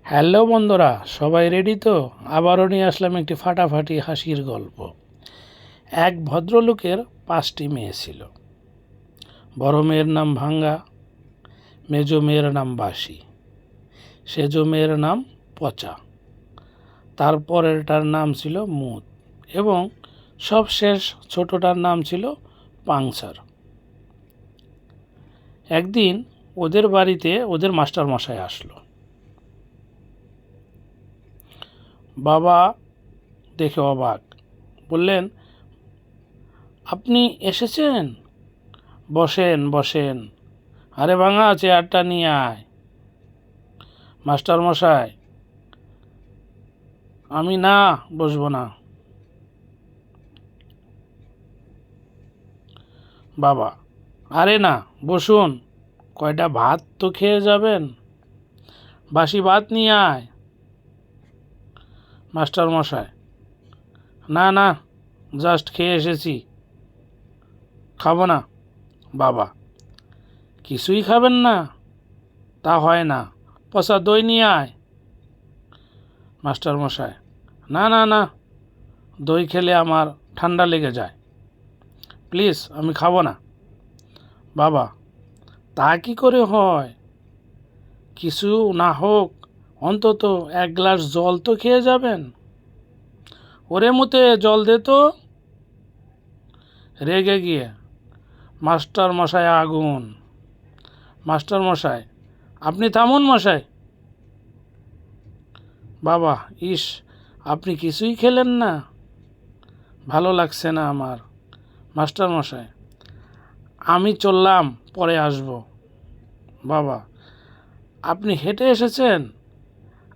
Hello বন্ধুরা, সবাই ready তো? আবারও নিয়ে আসলাম একটি ফাটাফাটি হাসির গল্প। এক ভদ্রলোকের 5টি মেয়ে ছিল। বড় মেয়ের নাম ভাঙ্গা, মেজো মেয়ের নাম বাসি, সেজো মেয়ের নাম পচা, তারপরেরটার নাম ছিল মুদ এবং সবশেষ ছোটটার নাম ছিল পাংচার। একদিন ওদের বাড়িতে ওদের মাস্টার মশাই আসলো। বাবা দেখে অবাক, বললেন, আপনি এসেছেন? বসেন বসেন। আরে ভাঙা, চেয়ারটা নিয়ে আয়। মাস্টার মশাই, আমি না, বসবো না। বাবা, আরে না, বসুন, কয়টা ভাত তো খেয়ে যাবেন। বাসি ভাত নিয়ে আয়। মাস্টার মশাই, না না, জাস্ট খেয়ে এসেছি, খাবো না। বাবা, কিছুই খাবেন না? তা হয় না, পচা দই নিয়ে আয়। মাস্টার মশাই, না না না, দই খেলে আমার ঠান্ডা লেগে যায়, প্লিজ আমি খাবো না। বাবা, তা কি করে হয়? কিছু না হোক, অন্তত এক গ্লাস জল তো খেয়ে যাবেন। ওরে মুতে জল দে তো। রেগে গিয়ে মাস্টার মশাই আগুন। মাস্টার মশাই, আপনি থামুন মশাই। বাবা, ইস, আপনি কিছুই খেলেন না? ভালো লাগছে না আমার। মাস্টার মশাই, আমি চললাম, পরে আসব। বাবা, আপনি হেঁটে এসেছেন?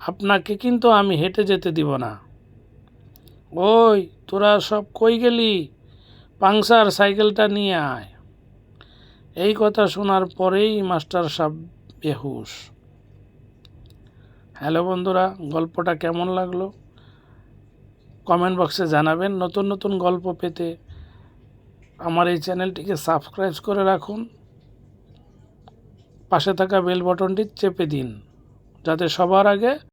আপনাকে কিন্তু আমি হেঁটে যেতে দিব না। ওই, তোরা সব কই গেলি? পাংচার সাইকেলটা নিয়ে আয়। এই কথা শোনার পরেই মাস্টার সাহেব বেহুশ। হ্যালো বন্ধুরা, গল্পটা কেমন লাগলো কমেন্ট বক্সে জানাবেন। নতুন নতুন গল্প পেতে আমার এই চ্যানেলটিকে সাবস্ক্রাইব করে রাখুন। পাশে থাকা বেল বাটনটি চেপে দিন, যাতে সবার আগে